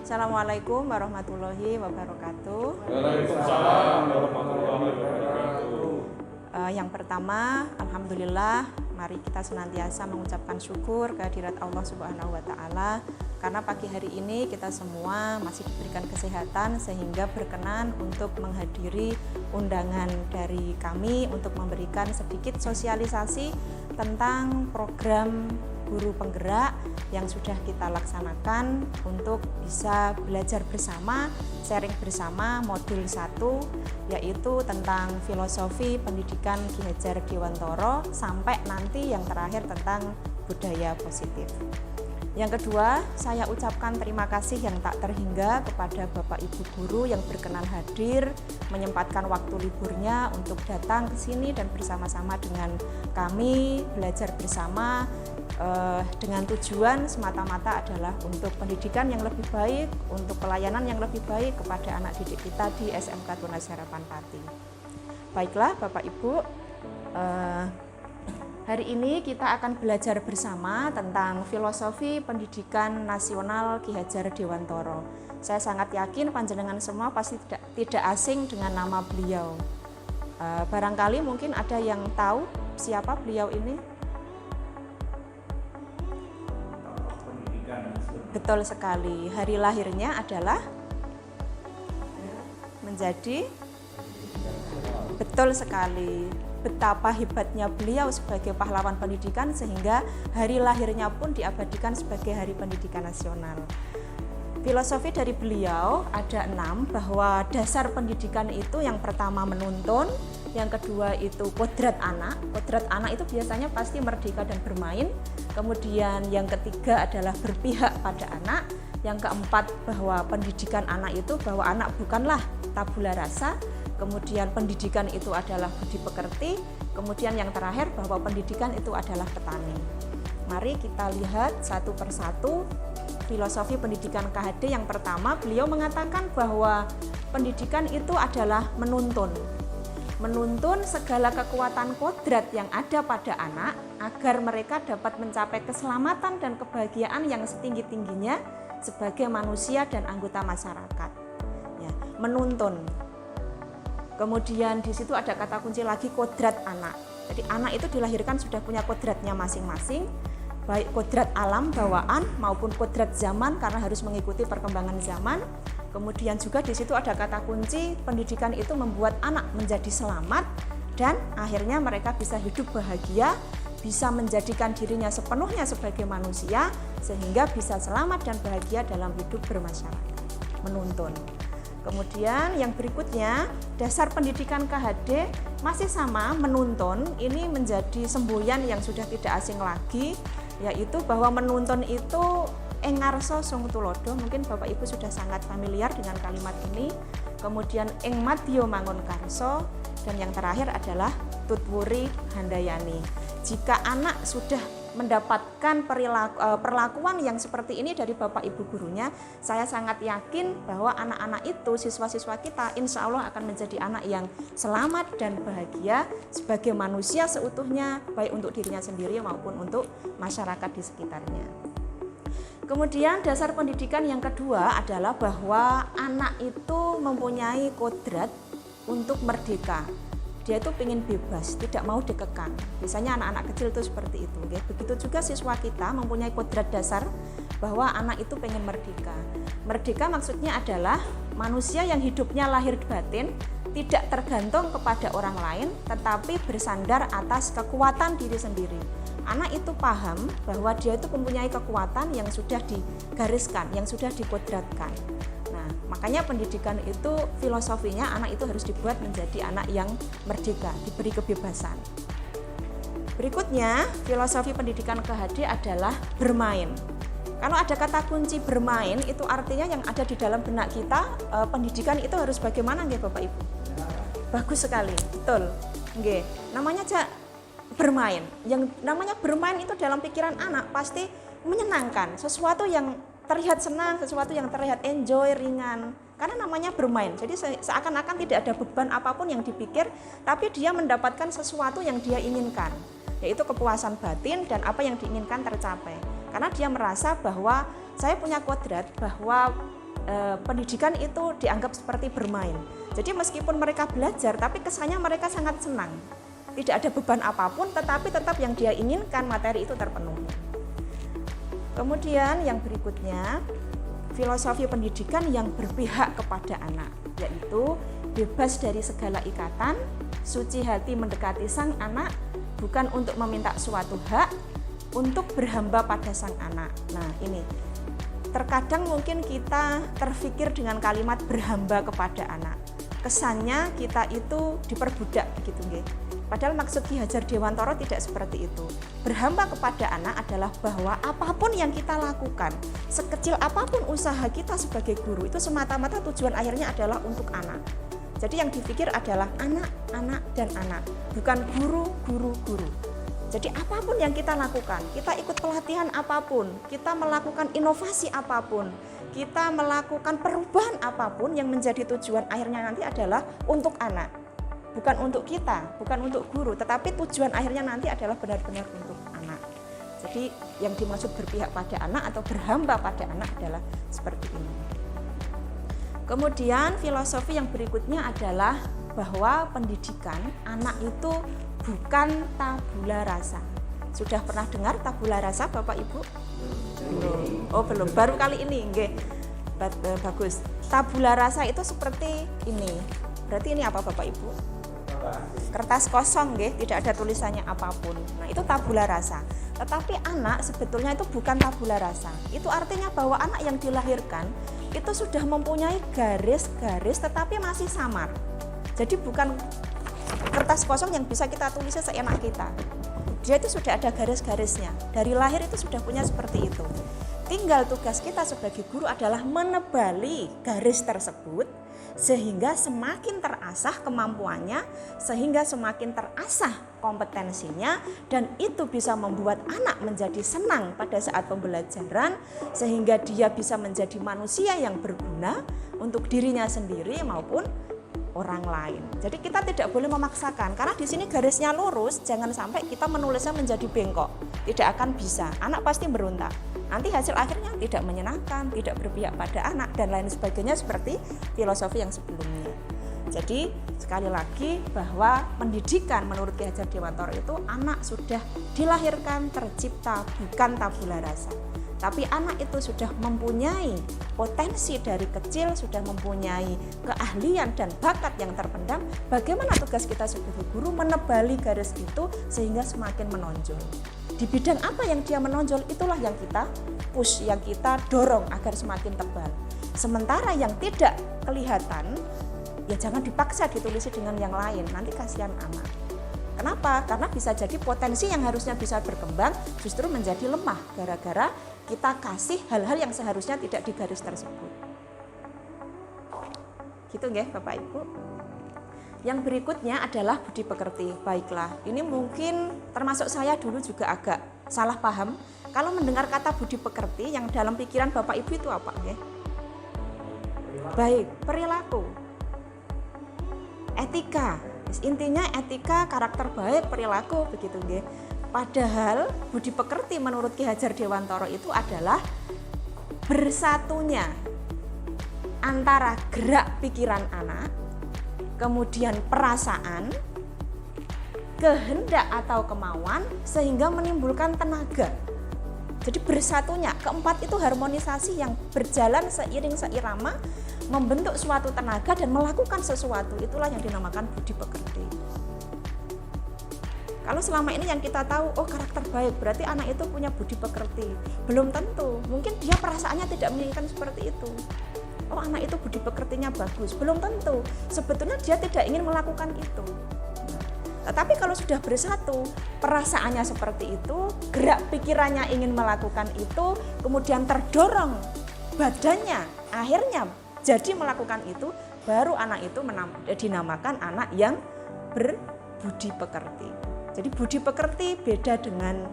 Assalamualaikum warahmatullahi wabarakatuh. Waalaikumsalam warahmatullahi wabarakatuh. Yang pertama, alhamdulillah, mari kita senantiasa mengucapkan syukur kehadirat Allah Subhanahu wa taala karena pagi hari ini kita semua masih diberikan kesehatan sehingga berkenan untuk menghadiri undangan dari kami untuk memberikan sedikit sosialisasi tentang program guru penggerak yang sudah kita laksanakan untuk bisa belajar bersama, sharing bersama modul 1 yaitu tentang filosofi pendidikan Ki Hajar Dewantara sampai nanti yang terakhir tentang budaya positif. Yang kedua, saya ucapkan terima kasih yang tak terhingga kepada Bapak Ibu guru yang berkenan hadir, menyempatkan waktu liburnya untuk datang ke sini dan bersama-sama dengan kami belajar bersama dengan tujuan semata-mata adalah untuk pendidikan yang lebih baik, untuk pelayanan yang lebih baik kepada anak didik kita di SMK Tunas Harapan Pati. Baiklah Bapak Ibu, hari ini kita akan belajar bersama tentang filosofi pendidikan nasional Ki Hajar Dewantara. Saya sangat yakin panjenengan semua pasti tidak asing dengan nama beliau. Barangkali mungkin ada yang tahu siapa beliau ini? Betul sekali, hari lahirnya adalah menjadi betul sekali. Betapa hebatnya beliau sebagai pahlawan pendidikan sehingga hari lahirnya pun diabadikan sebagai Hari Pendidikan Nasional. Filosofi dari beliau ada 6, bahwa dasar pendidikan itu yang pertama menuntun, yang kedua itu kodrat anak. Kodrat anak itu biasanya pasti merdeka dan bermain. Kemudian yang ketiga adalah berpihak pada anak. Yang keempat bahwa pendidikan anak itu bahwa anak bukanlah tabula rasa. Kemudian pendidikan itu adalah budi pekerti. Kemudian yang terakhir bahwa pendidikan itu adalah petani. Mari kita lihat satu persatu filosofi pendidikan KHD. Yang pertama, beliau mengatakan bahwa pendidikan itu adalah menuntun. Menuntun segala kekuatan kodrat yang ada pada anak agar mereka dapat mencapai keselamatan dan kebahagiaan yang setinggi-tingginya sebagai manusia dan anggota masyarakat. Ya, menuntun. Kemudian di situ ada kata kunci lagi kodrat anak. Jadi anak itu dilahirkan sudah punya kodratnya masing-masing, baik kodrat alam bawaan maupun kodrat zaman karena harus mengikuti perkembangan zaman. Kemudian juga di situ ada kata kunci pendidikan itu membuat anak menjadi selamat dan akhirnya mereka bisa hidup bahagia, bisa menjadikan dirinya sepenuhnya sebagai manusia sehingga bisa selamat dan bahagia dalam hidup bermasyarakat. Menuntun. Kemudian yang berikutnya, dasar pendidikan KHD masih sama, menuntun. Ini menjadi semboyan yang sudah tidak asing lagi, yaitu bahwa menuntun itu engarso sung tulodo, mungkin Bapak Ibu sudah sangat familiar dengan kalimat ini. Kemudian ing madya mangun karso, dan yang terakhir adalah tutwuri handayani. Jika anak sudah mendapatkan perlakuan yang seperti ini dari Bapak Ibu gurunya, saya sangat yakin bahwa anak-anak itu, siswa-siswa kita insya Allah akan menjadi anak yang selamat dan bahagia sebagai manusia seutuhnya, baik untuk dirinya sendiri maupun untuk masyarakat di sekitarnya. Kemudian dasar pendidikan yang kedua adalah bahwa anak itu mempunyai kodrat untuk merdeka. Dia itu ingin bebas, tidak mau dikekang. Biasanya anak-anak kecil itu seperti itu. Begitu juga siswa kita mempunyai kodrat dasar bahwa anak itu pengen merdeka. Merdeka maksudnya adalah manusia yang hidupnya lahir batin, tidak tergantung kepada orang lain, tetapi bersandar atas kekuatan diri sendiri. Anak itu paham bahwa dia itu mempunyai kekuatan yang sudah digariskan, yang sudah dikodratkan. Nah, makanya pendidikan itu filosofinya anak itu harus dibuat menjadi anak yang merdeka, diberi kebebasan. Berikutnya, filosofi pendidikan KHD adalah bermain. Kalau ada kata kunci bermain, itu artinya yang ada di dalam benak kita, pendidikan itu harus bagaimana nggih Bapak Ibu? Bagus sekali, betul. Nggih, namanya aja bermain. Yang namanya bermain itu dalam pikiran anak pasti menyenangkan, sesuatu yang terlihat senang, sesuatu yang terlihat enjoy, ringan. Karena namanya bermain, jadi seakan-akan tidak ada beban apapun yang dipikir, tapi dia mendapatkan sesuatu yang dia inginkan, yaitu kepuasan batin dan apa yang diinginkan tercapai. Karena dia merasa bahwa saya punya kodrat bahwa pendidikan itu dianggap seperti bermain. Jadi meskipun mereka belajar, tapi kesannya mereka sangat senang. Tidak ada beban apapun, tetapi tetap yang dia inginkan materi itu terpenuhi. Kemudian yang berikutnya, filosofi pendidikan yang berpihak kepada anak, yaitu bebas dari segala ikatan, suci hati mendekati sang anak, bukan untuk meminta suatu hak, untuk berhamba pada sang anak. Nah ini, terkadang mungkin kita terfikir dengan kalimat berhamba kepada anak. Kesannya kita itu diperbudak begitu nggih. Padahal maksud Ki Hajar Dewantara tidak seperti itu. Berhamba kepada anak adalah bahwa apapun yang kita lakukan, sekecil apapun usaha kita sebagai guru, itu semata-mata tujuan akhirnya adalah untuk anak. Jadi yang dipikir adalah anak, anak, dan anak, bukan guru, guru, guru. Jadi apapun yang kita lakukan, kita ikut pelatihan apapun, kita melakukan inovasi apapun, kita melakukan perubahan apapun yang menjadi tujuan akhirnya nanti adalah untuk anak. Bukan untuk kita, bukan untuk guru, tetapi tujuan akhirnya nanti adalah benar-benar untuk anak. Jadi yang dimaksud berpihak pada anak atau berhamba pada anak adalah seperti ini. Kemudian filosofi yang berikutnya adalah bahwa pendidikan anak itu bukan tabula rasa. Sudah pernah dengar tabula rasa Bapak Ibu? Belum. Oh belum, baru kali ini. Nggih. Bagus. Tabula rasa itu seperti ini. Berarti ini apa Bapak Ibu? Kertas kosong, nggih, tidak ada tulisannya apapun. Nah, itu tabula rasa. Tetapi anak sebetulnya itu bukan tabula rasa. Itu artinya bahwa anak yang dilahirkan itu sudah mempunyai garis-garis tetapi masih samar. Jadi bukan kertas kosong yang bisa kita tulisnya seenak kita. Dia itu sudah ada garis-garisnya. Dari lahir itu sudah punya seperti itu. Tinggal tugas kita sebagai guru adalah menebali garis tersebut sehingga semakin terasah kemampuannya, sehingga semakin terasah kompetensinya, dan itu bisa membuat anak menjadi senang pada saat pembelajaran, sehingga dia bisa menjadi manusia yang berguna untuk dirinya sendiri maupun orang lain. Jadi kita tidak boleh memaksakan, karena di sini garisnya lurus, jangan sampai kita menulisnya menjadi bengkok. Tidak akan bisa, anak pasti berontak. Nanti hasil akhirnya tidak menyenangkan, tidak berpihak pada anak, dan lain sebagainya seperti filosofi yang sebelumnya. Jadi sekali lagi bahwa pendidikan menurut Ki Hajar Dewantara itu anak sudah dilahirkan tercipta bukan tabula rasa. Tapi anak itu sudah mempunyai potensi dari kecil, sudah mempunyai keahlian dan bakat yang terpendam. Bagaimana tugas kita sebagai guru menebali garis itu sehingga semakin menonjol. Di bidang apa yang dia menonjol, itulah yang kita push, yang kita dorong agar semakin tebal. Sementara yang tidak kelihatan, ya jangan dipaksa ditulisi dengan yang lain, nanti kasihan anak. Kenapa? Karena bisa jadi potensi yang harusnya bisa berkembang justru menjadi lemah gara-gara kita kasih hal-hal yang seharusnya tidak di garis tersebut. Gitu nggih Bapak Ibu. Yang berikutnya adalah budi pekerti. Baiklah, ini mungkin termasuk saya dulu juga agak salah paham. Kalau mendengar kata budi pekerti, yang dalam pikiran Bapak Ibu itu apa? Nggih? Baik, perilaku, etika. Intinya etika, karakter baik, perilaku, begitu nggih. Padahal budi pekerti menurut Ki Hajar Dewantara itu adalah bersatunya antara gerak pikiran anak, kemudian perasaan, kehendak atau kemauan, sehingga menimbulkan tenaga. Jadi bersatunya, keempat itu harmonisasi yang berjalan seiring seirama, membentuk suatu tenaga dan melakukan sesuatu, itulah yang dinamakan budi pekerti. Kalau selama ini yang kita tahu, oh karakter baik, berarti anak itu punya budi pekerti. Belum tentu, mungkin dia perasaannya tidak menginginkan seperti itu. Oh anak itu budi pekertinya bagus, belum tentu. Sebetulnya dia tidak ingin melakukan itu. Tetapi kalau sudah bersatu, perasaannya seperti itu, gerak pikirannya ingin melakukan itu, kemudian terdorong badannya, akhirnya jadi melakukan itu, baru anak itu dinamakan anak yang berbudi pekerti. Jadi budi pekerti beda dengan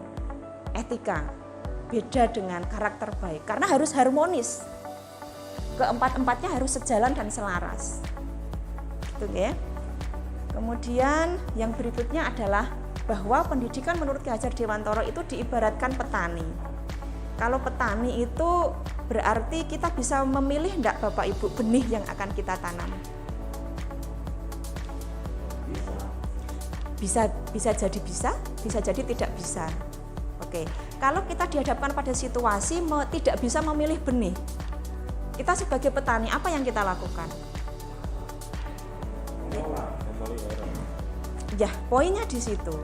etika, beda dengan karakter baik, karena harus harmonis. Keempat-empatnya harus sejalan dan selaras. Gitu ya. Kemudian yang berikutnya adalah bahwa pendidikan menurut Ki Hajar Dewantara itu diibaratkan petani. Kalau petani itu berarti kita bisa memilih enggak Bapak Ibu benih yang akan kita tanam? Bisa jadi bisa jadi tidak bisa. Oke, kalau kita dihadapkan pada situasi tidak bisa memilih benih, kita sebagai petani apa yang kita lakukan? Ya, poinnya di situ.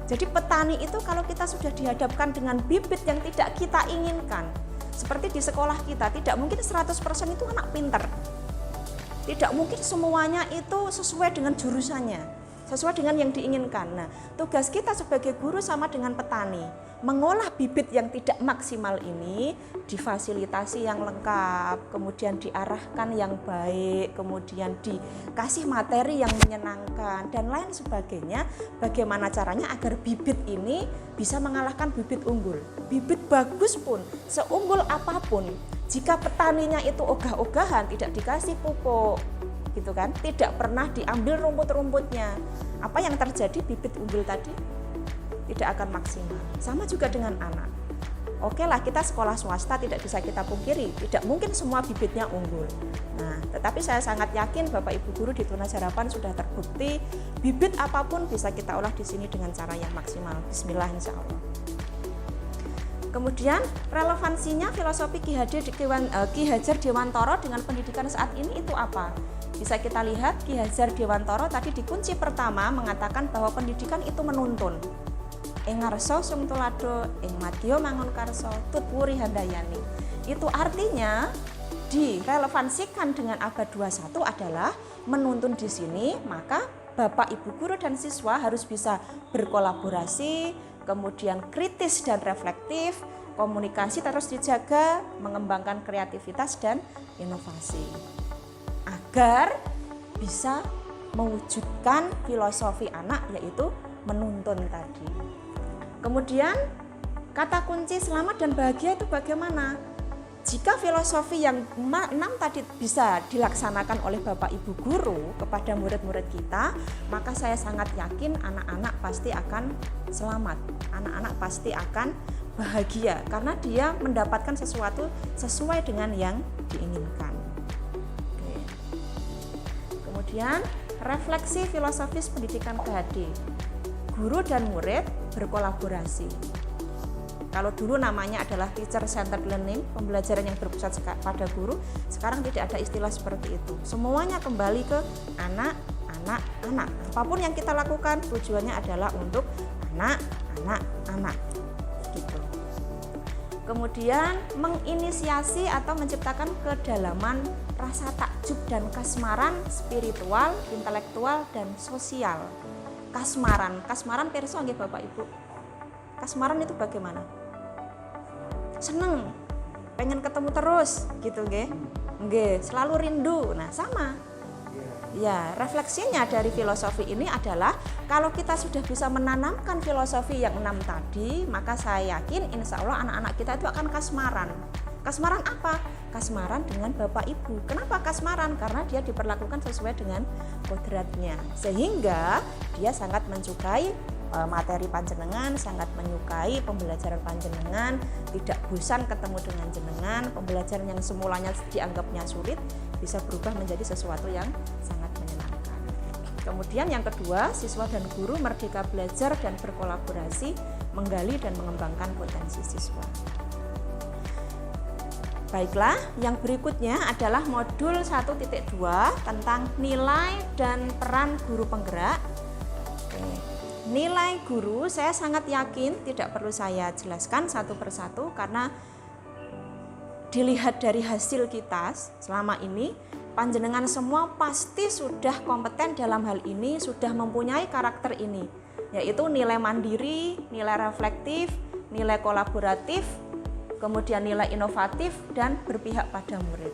Jadi petani itu kalau kita sudah dihadapkan dengan bibit yang tidak kita inginkan, seperti di sekolah kita, tidak mungkin 100% itu anak pinter. Tidak mungkin semuanya itu sesuai dengan jurusannya, sesuai dengan yang diinginkan. Nah, tugas kita sebagai guru sama dengan petani, mengolah bibit yang tidak maksimal ini, difasilitasi yang lengkap, kemudian diarahkan yang baik, kemudian dikasih materi yang menyenangkan, dan lain sebagainya. Bagaimana caranya agar bibit ini bisa mengalahkan bibit unggul. Bibit bagus pun, seunggul apapun, jika petaninya itu ogah-ogahan, tidak dikasih pupuk, gitu kan, tidak pernah diambil rumput-rumputnya, apa yang terjadi? Bibit unggul tadi tidak akan maksimal. Sama juga dengan anak. Oke lah, kita sekolah swasta tidak bisa kita pungkiri, tidak mungkin semua bibitnya unggul. Nah, tetapi saya sangat yakin Bapak Ibu guru di Tunas Harapan sudah terbukti bibit apapun bisa kita olah di sini dengan cara yang maksimal. Bismillah insya Allah. Kemudian relevansinya filosofi Ki Hajar Dewantara dengan pendidikan saat ini itu apa? Bisa kita lihat Ki Hajar Dewantara tadi di kunci pertama mengatakan bahwa pendidikan itu menuntun. Ing ngarsa sung tulado, ing madya mangun karsa, tutwuri handayani. Itu artinya direlevansikan dengan abad 21 adalah menuntun di sini, maka Bapak Ibu guru dan siswa harus bisa berkolaborasi, kemudian kritis dan reflektif, komunikasi terus dijaga, mengembangkan kreativitas dan inovasi. Agar bisa mewujudkan filosofi anak yaitu menuntun tadi. Kemudian kata kunci selamat dan bahagia itu bagaimana? Jika filosofi yang 6 tadi bisa dilaksanakan oleh Bapak Ibu guru kepada murid-murid kita, maka saya sangat yakin anak-anak pasti akan selamat, anak-anak pasti akan bahagia karena dia mendapatkan sesuatu sesuai dengan yang diinginkan. Oke. Kemudian refleksi filosofis pendidikan PHD. Guru dan murid berkolaborasi. Kalau dulu namanya adalah teacher centered learning, pembelajaran yang berpusat pada guru, sekarang tidak ada istilah seperti itu. Semuanya kembali ke anak. Apapun yang kita lakukan tujuannya adalah untuk anak. Gitu. Kemudian menginisiasi atau menciptakan kedalaman rasa takjub dan kasmaran spiritual, intelektual, dan sosial. Kasmaran pirsa nggih Bapak Ibu. Kasmaran itu bagaimana? Seneng, pengen ketemu terus gitu nggih. Nggih, selalu rindu. Nah, sama. Ya, refleksinya dari filosofi ini adalah kalau kita sudah bisa menanamkan filosofi yang 6 tadi, maka saya yakin insya Allah anak-anak kita itu akan kasmaran. Kasmaran apa? Kasmaran dengan Bapak Ibu. Kenapa kasmaran? Karena dia diperlakukan sesuai dengan kodratnya. Sehingga dia sangat menyukai materi panjenengan, sangat menyukai pembelajaran panjenengan, tidak bosan ketemu dengan jenengan, pembelajaran yang semulanya dianggapnya sulit bisa berubah menjadi sesuatu yang sangat menyenangkan. Kemudian yang kedua, siswa dan guru merdeka belajar dan berkolaborasi, menggali dan mengembangkan potensi siswa. Baiklah, yang berikutnya adalah modul 1.2 tentang nilai dan peran guru penggerak. Nilai guru saya sangat yakin tidak perlu saya jelaskan satu persatu karena dilihat dari hasil kita selama ini, panjenengan semua pasti sudah kompeten dalam hal ini, sudah mempunyai karakter ini, yaitu nilai mandiri, nilai reflektif, nilai kolaboratif, kemudian nilai inovatif dan berpihak pada murid.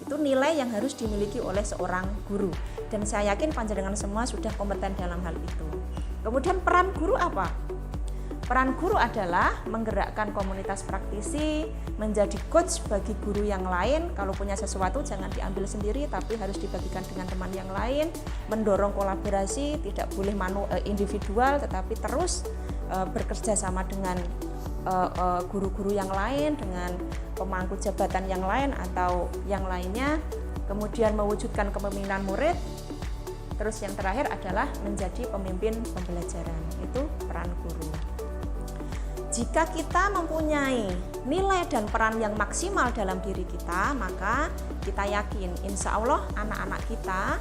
Itu nilai yang harus dimiliki oleh seorang guru dan saya yakin panjenengan semua sudah kompeten dalam hal itu. Kemudian peran guru apa? Peran guru adalah menggerakkan komunitas praktisi, menjadi coach bagi guru yang lain. Kalau punya sesuatu jangan diambil sendiri tapi harus dibagikan dengan teman yang lain, mendorong kolaborasi, tidak boleh individual tetapi terus bekerja sama dengan guru-guru yang lain, dengan pemangku jabatan yang lain atau yang lainnya, kemudian mewujudkan kepemimpinan murid. Terus yang terakhir adalah menjadi pemimpin pembelajaran, itu peran guru. Jika kita mempunyai nilai dan peran yang maksimal dalam diri kita, maka kita yakin insya Allah anak-anak kita,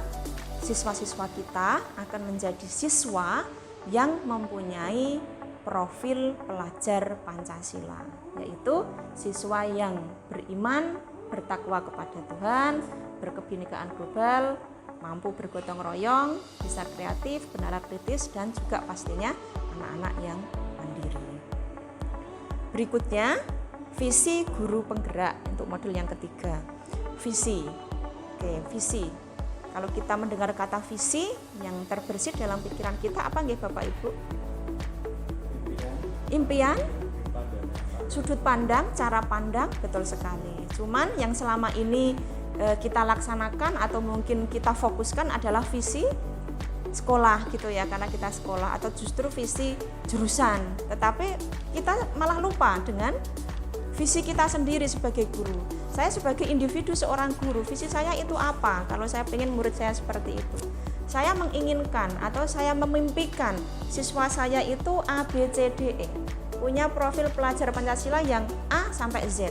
siswa-siswa kita akan menjadi siswa yang mempunyai profil pelajar Pancasila, yaitu siswa yang beriman, bertakwa kepada Tuhan, berkebinekaan global, mampu bergotong royong, bisa kreatif, bernalar kritis, dan juga pastinya anak-anak yang mandiri. Berikutnya, visi guru penggerak untuk modul yang ketiga. Visi. Oke, visi. Kalau kita mendengar kata visi, yang terbersit dalam pikiran kita apa nggih Bapak Ibu? Impian, sudut pandang, cara pandang, betul sekali. Cuman yang selama ini kita laksanakan atau mungkin kita fokuskan adalah visi sekolah gitu ya, karena kita sekolah, atau justru visi jurusan. Tetapi kita malah lupa dengan visi kita sendiri sebagai guru. Saya sebagai individu seorang guru, visi saya itu apa? Kalau saya ingin murid saya seperti itu, saya menginginkan atau saya memimpikan siswa saya itu A, B, C, D, E, punya profil pelajar Pancasila yang A sampai Z.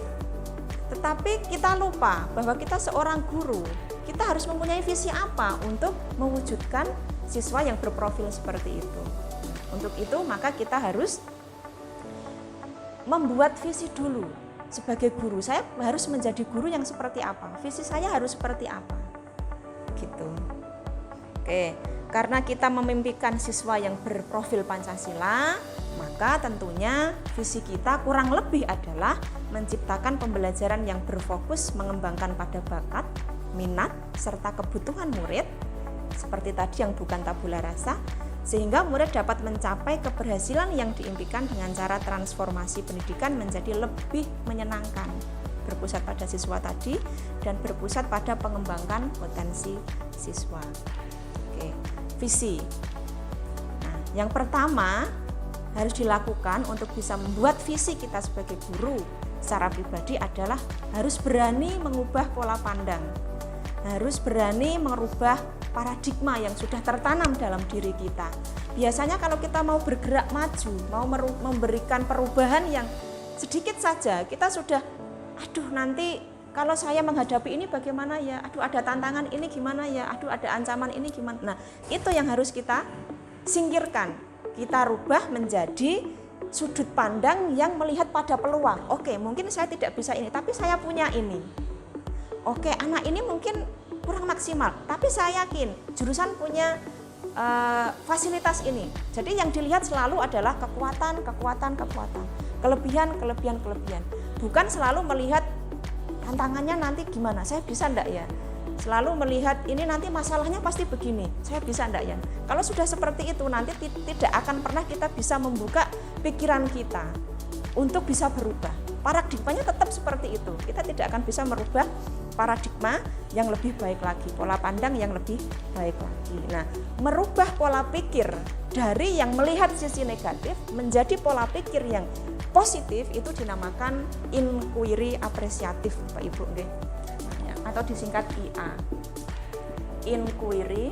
Tetapi kita lupa bahwa kita seorang guru, kita harus mempunyai visi apa untuk mewujudkan siswa yang berprofil seperti itu. Untuk itu maka kita harus membuat visi dulu. Sebagai guru, saya harus menjadi guru yang seperti apa? Visi saya harus seperti apa? Gitu. Oke, karena kita memimpikan siswa yang berprofil Pancasila, maka tentunya visi kita kurang lebih adalah menciptakan pembelajaran yang berfokus mengembangkan pada bakat, minat, serta kebutuhan murid, seperti tadi yang bukan tabula rasa, sehingga murid dapat mencapai keberhasilan yang diimpikan dengan cara transformasi pendidikan menjadi lebih menyenangkan, berpusat pada siswa tadi dan berpusat pada pengembangan potensi siswa. Oke, visi. Nah, yang pertama harus dilakukan untuk bisa membuat visi kita sebagai guru secara pribadi adalah harus berani mengubah pola pandang, harus berani merubah paradigma yang sudah tertanam dalam diri kita. Biasanya kalau kita mau bergerak maju, mau memberikan perubahan yang sedikit saja, kita sudah, aduh nanti kalau saya menghadapi ini bagaimana ya, aduh ada tantangan ini gimana ya, aduh ada ancaman ini gimana. Nah, itu yang harus kita singkirkan. Kita rubah menjadi sudut pandang yang melihat pada peluang. Oke, mungkin saya tidak bisa ini, tapi saya punya ini. Oke, anak ini mungkin kurang maksimal, tapi saya yakin jurusan punya fasilitas ini. Jadi yang dilihat selalu adalah kekuatan, kelebihan. Bukan selalu melihat tantangannya nanti gimana, saya bisa enggak ya. Selalu melihat ini nanti masalahnya pasti begini, saya bisa enggak ya. Kalau sudah seperti itu nanti tidak akan pernah kita bisa membuka pikiran kita untuk bisa berubah. Paradigmanya tetap seperti itu, kita tidak akan bisa merubah paradigma yang lebih baik lagi, pola pandang yang lebih baik lagi. Nah, merubah pola pikir dari yang melihat sisi negatif menjadi pola pikir yang positif itu dinamakan inquiry apresiatif, Pak Ibu, nggih. Atau disingkat IA. Inquiry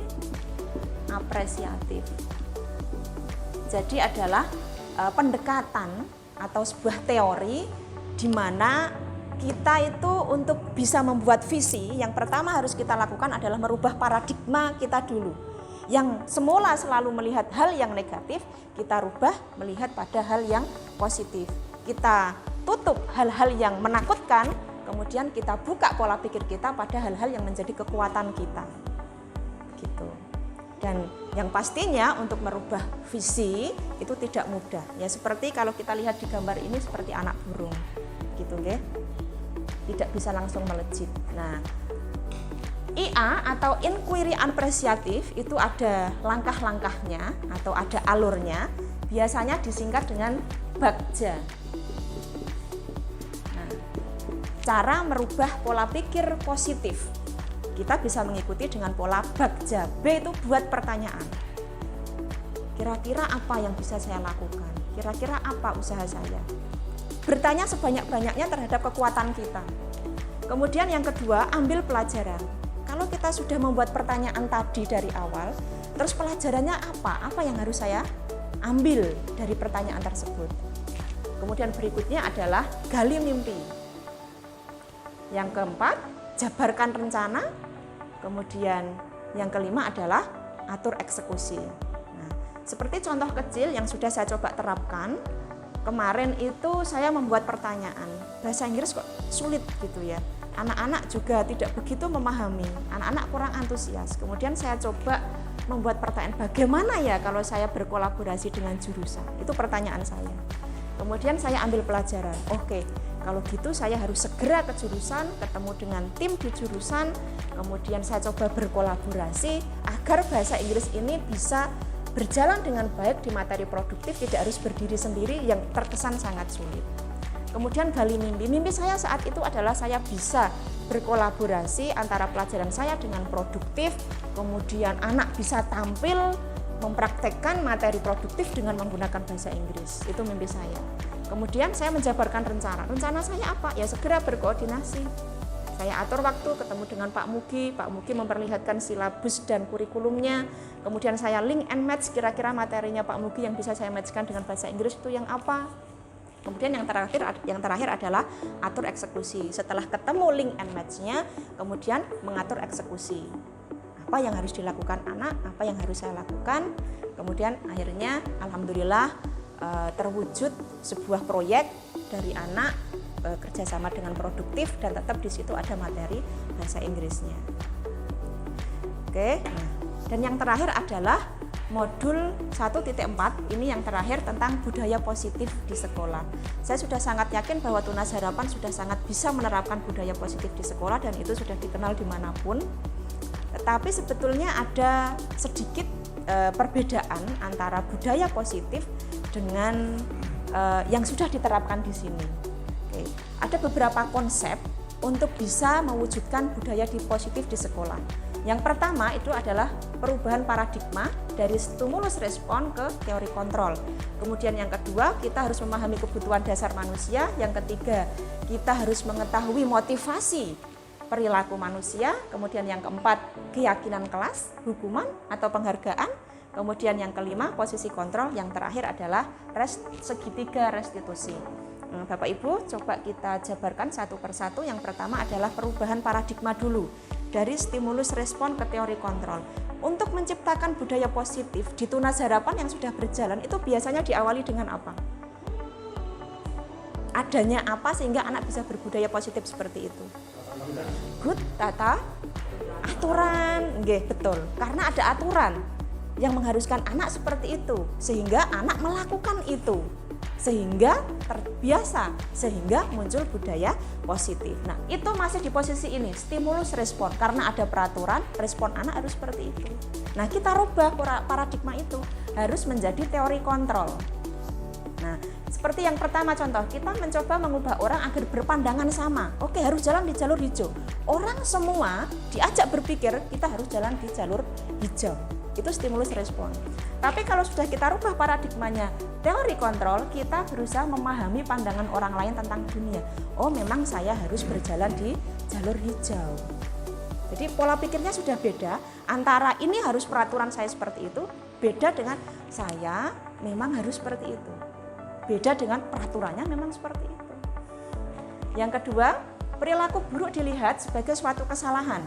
apresiatif. Jadi adalah pendekatan atau sebuah teori di mana kita itu untuk bisa membuat visi, yang pertama harus kita lakukan adalah merubah paradigma kita dulu. Yang semula selalu melihat hal yang negatif, kita rubah melihat pada hal yang positif. Kita tutup hal-hal yang menakutkan, kemudian kita buka pola pikir kita pada hal-hal yang menjadi kekuatan kita. Gitu. Dan yang pastinya untuk merubah visi itu tidak mudah. Ya seperti kalau kita lihat di gambar ini seperti anak burung. Gitu nggih. Tidak bisa langsung melejit. Nah, IA atau inquiry apresiatif itu ada langkah-langkahnya atau ada alurnya, biasanya disingkat dengan BAKJA. Nah, cara merubah pola pikir positif, kita bisa mengikuti dengan pola BAKJA. B itu buat pertanyaan. Kira-kira apa yang bisa saya lakukan? Kira-kira apa usaha saya? bertanya sebanyak-banyaknya terhadap kekuatan kita. Kemudian yang kedua, ambil pelajaran. Kalau kita sudah membuat pertanyaan tadi dari awal, terus pelajarannya apa? Apa yang harus saya ambil dari pertanyaan tersebut? Kemudian berikutnya adalah gali mimpi. Yang keempat, jabarkan rencana. Kemudian yang kelima adalah atur eksekusi. Nah, seperti contoh kecil yang sudah saya coba terapkan, kemarin itu saya membuat pertanyaan, bahasa Inggris kok sulit gitu ya. Anak-anak juga tidak begitu memahami, anak-anak kurang antusias. Kemudian saya coba membuat pertanyaan, bagaimana ya kalau saya berkolaborasi dengan jurusan? Itu pertanyaan saya. Kemudian saya ambil pelajaran, oke, kalau gitu saya harus segera ke jurusan, ketemu dengan tim di jurusan, kemudian saya coba berkolaborasi agar bahasa Inggris ini bisa berjalan dengan baik di materi produktif, tidak harus berdiri sendiri yang terkesan sangat sulit. Kemudian gali mimpi. Mimpi saya saat itu adalah saya bisa berkolaborasi antara pelajaran saya dengan produktif, kemudian anak bisa tampil mempraktekkan materi produktif dengan menggunakan bahasa Inggris. Itu mimpi saya. Kemudian saya menjabarkan rencana. Rencana saya apa? Ya segera berkoordinasi. Saya atur waktu ketemu dengan Pak Mugi memperlihatkan silabus dan kurikulumnya. Kemudian saya link and match kira-kira materinya Pak Mugi yang bisa saya matchkan dengan bahasa Inggris itu yang apa. Kemudian yang terakhir adalah atur eksekusi. Setelah ketemu link and match-nya, kemudian mengatur eksekusi. Apa yang harus dilakukan anak, apa yang harus saya lakukan. Kemudian akhirnya alhamdulillah terwujud sebuah proyek dari anak kerjasama dengan produktif dan tetap di situ ada materi bahasa Inggrisnya. Oke, nah, dan yang terakhir adalah modul 1.4, ini yang terakhir tentang budaya positif di sekolah. Saya sudah sangat yakin bahwa Tunas Harapan sudah sangat bisa menerapkan budaya positif di sekolah dan itu sudah dikenal dimanapun. Tetapi sebetulnya ada sedikit perbedaan antara budaya positif dengan yang sudah diterapkan di sini. Oke. Ada beberapa konsep untuk bisa mewujudkan budaya positif di sekolah. Yang pertama itu adalah perubahan paradigma dari stimulus respon ke teori kontrol. Kemudian yang kedua, kita harus memahami kebutuhan dasar manusia. Yang ketiga, kita harus mengetahui motivasi perilaku manusia. Kemudian yang keempat, keyakinan kelas, hukuman atau penghargaan. Kemudian yang kelima, posisi kontrol. Yang terakhir adalah segitiga restitusi. Bapak Ibu, coba kita jabarkan satu persatu. Yang pertama adalah perubahan paradigma dulu, dari stimulus respon ke teori kontrol. Untuk menciptakan budaya positif di Tunas Harapan yang sudah berjalan, itu biasanya diawali dengan apa? Adanya apa sehingga anak bisa berbudaya positif seperti itu? Good, tata, aturan, nggih, betul. Karena ada aturan yang mengharuskan anak seperti itu, sehingga anak melakukan itu, sehingga terbiasa, sehingga muncul budaya positif. Nah, itu masih di posisi ini, stimulus respon, karena ada peraturan, respon anak harus seperti itu. Nah, kita rubah paradigma itu, harus menjadi teori kontrol. Nah, seperti yang pertama contoh, kita mencoba mengubah orang agar berpandangan sama. Oke, harus jalan di jalur hijau. Orang semua diajak berpikir, kita harus jalan di jalur hijau. Itu stimulus respon. Tapi kalau sudah kita rubah paradigmanya teori kontrol, kita berusaha memahami pandangan orang lain tentang dunia. Oh, memang saya harus berjalan di jalur hijau. Jadi pola pikirnya sudah beda, antara ini harus peraturan saya seperti itu, beda dengan saya memang harus seperti itu. Beda dengan peraturannya memang seperti itu. Yang kedua, perilaku buruk dilihat sebagai suatu kesalahan.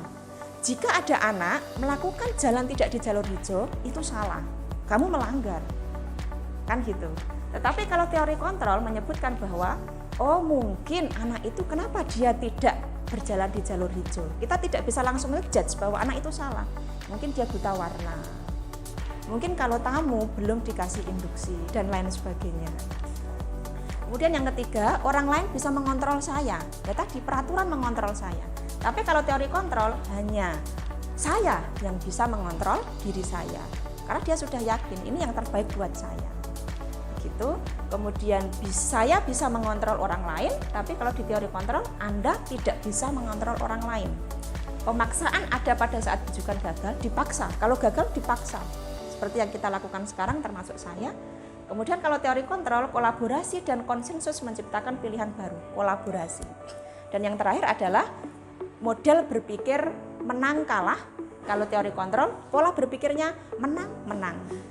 Jika ada anak melakukan jalan tidak di jalur hijau, itu salah. Kamu melanggar. Kan gitu. Tetapi kalau teori kontrol menyebutkan bahwa oh mungkin anak itu kenapa dia tidak berjalan di jalur hijau. Kita tidak bisa langsung ngejudge bahwa anak itu salah. Mungkin dia buta warna. Mungkin kalau tamu belum dikasih induksi dan lain sebagainya. Kemudian yang ketiga, orang lain bisa mengontrol saya. Ya tadi peraturan mengontrol saya. Tapi kalau teori kontrol hanya saya yang bisa mengontrol diri saya. Karena dia sudah yakin ini yang terbaik buat saya. Begitu. Kemudian saya bisa mengontrol orang lain, tapi kalau di teori kontrol Anda tidak bisa mengontrol orang lain. Pemaksaan ada pada saat rujukan gagal, dipaksa. Kalau gagal dipaksa. Seperti yang kita lakukan sekarang termasuk saya. Kemudian kalau teori kontrol, kolaborasi dan konsensus menciptakan pilihan baru, kolaborasi. Dan yang terakhir adalah model berpikir menang kalah. Kalau teori kontrol, pola berpikirnya menang-menang. Gitu.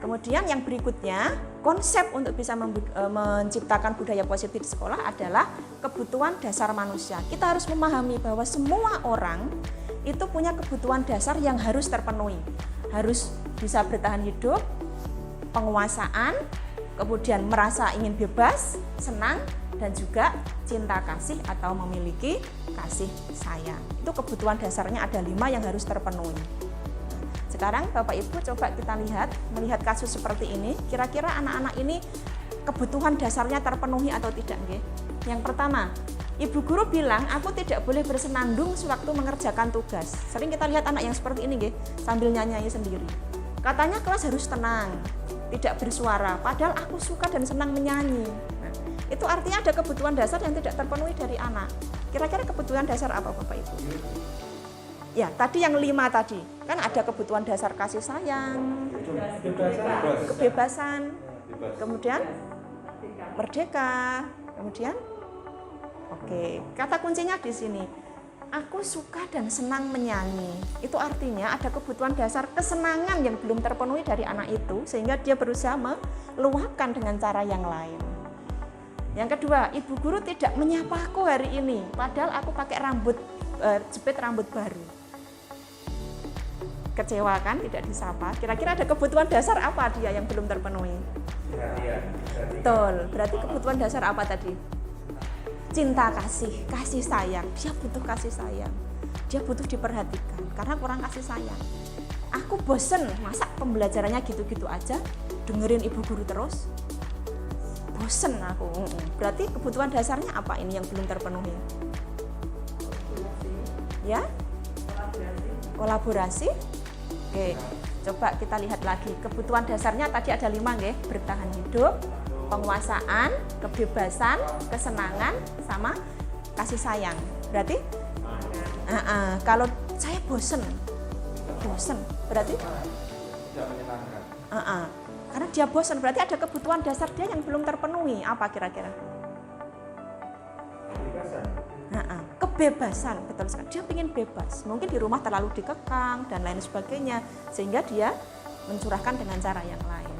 Kemudian yang berikutnya, konsep untuk bisa menciptakan budaya positif di sekolah adalah kebutuhan dasar manusia. Kita harus memahami bahwa semua orang itu punya kebutuhan dasar yang harus terpenuhi. Harus bisa bertahan hidup, penguasaan, kemudian merasa ingin bebas, senang, dan juga cinta kasih atau memiliki kasih sayang. Itu kebutuhan dasarnya ada 5 yang harus terpenuhi. Sekarang Bapak Ibu coba kita melihat kasus seperti ini, kira-kira anak-anak ini kebutuhan dasarnya terpenuhi atau tidak, nggih? Yang pertama, ibu guru bilang aku tidak boleh bersenandung sewaktu mengerjakan tugas. Sering kita lihat anak yang seperti ini, nggih, sambil nyanyi sendiri. Katanya kelas harus tenang, tidak bersuara, padahal aku suka dan senang menyanyi. Nah, itu artinya ada kebutuhan dasar yang tidak terpenuhi dari anak. Kira-kira kebutuhan dasar apa Bapak Ibu? Ya, tadi yang 5 tadi, kan ada kebutuhan dasar kasih sayang, kebebasan, kemudian merdeka, kemudian oke, kata kuncinya di sini. Aku suka dan senang menyanyi. Itu artinya ada kebutuhan dasar kesenangan yang belum terpenuhi dari anak itu sehingga dia berusaha meluapkan dengan cara yang lain. Yang kedua, ibu guru tidak menyapa aku hari ini, padahal aku pakai jepit rambut baru. Kecewa kan, tidak disapa. Kira-kira ada kebutuhan dasar apa dia yang belum terpenuhi? Betul, berarti kebutuhan dasar apa tadi? Cinta kasih sayang. Dia butuh kasih sayang. Dia butuh diperhatikan karena kurang kasih sayang. Aku bosen, masa pembelajarannya gitu-gitu aja, dengerin ibu guru terus. Bosen aku. Berarti kebutuhan dasarnya apa ini yang belum terpenuhi? Ya? Kolaborasi. Oke, coba kita lihat lagi. Kebutuhan dasarnya tadi ada 5, nggih. Bertahan hidup, penguasaan, kebebasan, kesenangan, sama kasih sayang. Berarti kalau saya bosen, berarti Tidak menyenangkan. karena dia bosen, berarti ada kebutuhan dasar dia yang belum terpenuhi. Apa kira-kira? Kebebasan, betul sekali. Dia ingin bebas. Mungkin di rumah terlalu dikekang dan lain sebagainya, sehingga dia mencurahkan dengan cara yang lain.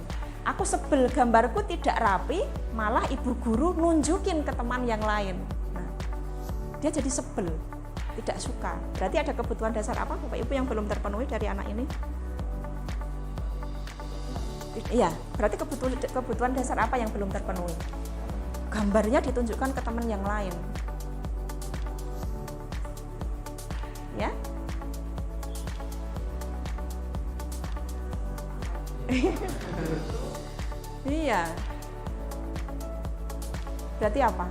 Aku sebel gambarku tidak rapi, malah ibu guru nunjukin ke teman yang lain. Nah, dia jadi sebel, tidak suka. Berarti ada kebutuhan dasar apa Bapak Ibu yang belum terpenuhi dari anak ini? Iya, berarti kebutuhan dasar apa yang belum terpenuhi? Gambarnya ditunjukkan ke teman yang lain. Ya? Iya. Berarti apa?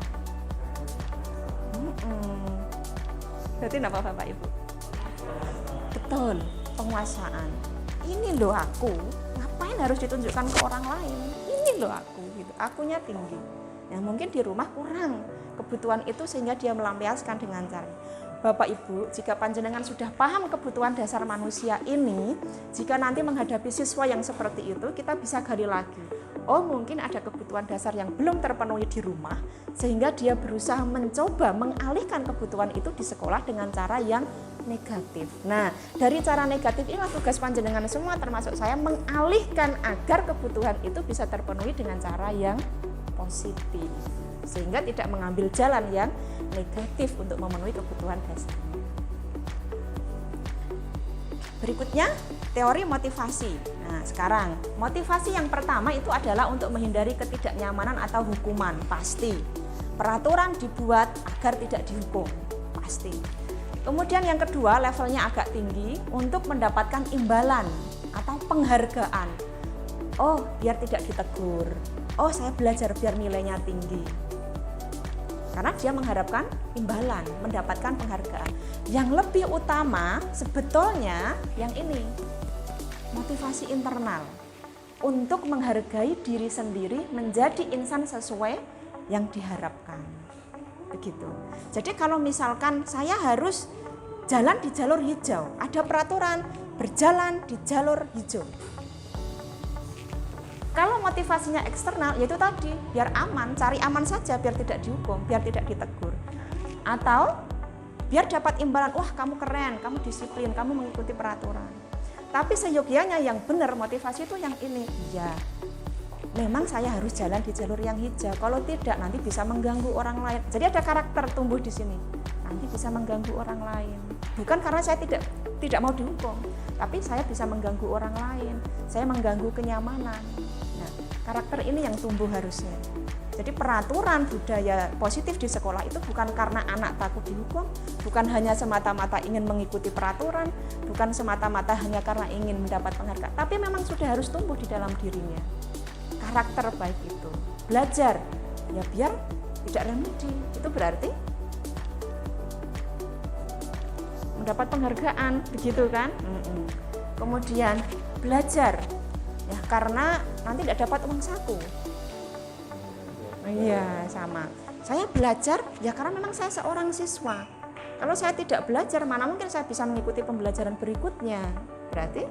Berarti apa Bapak Ibu? Betul, penguasaan. Ini loh aku, ngapain harus ditunjukkan ke orang lain? Ini loh aku, gitu. Akunya tinggi. Yang mungkin di rumah kurang kebutuhan itu sehingga dia melampiaskan dengan cara. Bapak Ibu, jika panjenengan sudah paham kebutuhan dasar manusia ini, jika nanti menghadapi siswa yang seperti itu, kita bisa gali lagi. Oh, mungkin ada kebutuhan dasar yang belum terpenuhi di rumah, sehingga dia berusaha mencoba mengalihkan kebutuhan itu di sekolah dengan cara yang negatif. Nah, dari cara negatif inilah tugas panjenengan semua, termasuk saya, mengalihkan agar kebutuhan itu bisa terpenuhi dengan cara yang positif, sehingga tidak mengambil jalan yang negatif untuk memenuhi kebutuhan dasar. Berikutnya, teori motivasi. Nah, sekarang motivasi yang pertama itu adalah untuk menghindari ketidaknyamanan atau hukuman, pasti. Peraturan dibuat agar tidak dihukum, pasti. Kemudian yang kedua, levelnya agak tinggi untuk mendapatkan imbalan atau penghargaan. Oh, biar tidak ditegur. Oh, saya belajar biar nilainya tinggi. Karena dia mengharapkan imbalan, mendapatkan penghargaan. Yang lebih utama sebetulnya yang ini, motivasi internal untuk menghargai diri sendiri menjadi insan sesuai yang diharapkan. Begitu. Jadi kalau misalkan saya harus jalan di jalur hijau, ada peraturan berjalan di jalur hijau. Kalau motivasinya eksternal, yaitu tadi, biar aman, cari aman saja, biar tidak dihukum, biar tidak ditegur. Atau biar dapat imbalan, wah kamu keren, kamu disiplin, kamu mengikuti peraturan. Tapi seyogianya yang benar, motivasi itu yang ini. Ya, memang saya harus jalan di jalur yang hijau. Kalau tidak, nanti bisa mengganggu orang lain. Jadi ada karakter tumbuh di sini. Nanti bisa mengganggu orang lain. Bukan karena saya tidak mau dihukum, tapi saya bisa mengganggu orang lain. Saya mengganggu kenyamanan. Nah, karakter ini yang tumbuh harusnya. Jadi peraturan budaya positif di sekolah itu bukan karena anak takut dihukum, bukan hanya semata-mata ingin mengikuti peraturan, bukan semata-mata hanya karena ingin mendapat penghargaan, tapi memang sudah harus tumbuh di dalam dirinya. Karakter baik itu. Belajar, ya biar tidak remedi. Itu berarti mendapat penghargaan, begitu kan? Kemudian belajar, ya karena nanti tidak dapat uang saku. Iya, sama. Saya belajar ya karena memang saya seorang siswa. Kalau saya tidak belajar, mana mungkin saya bisa mengikuti pembelajaran berikutnya. Berarti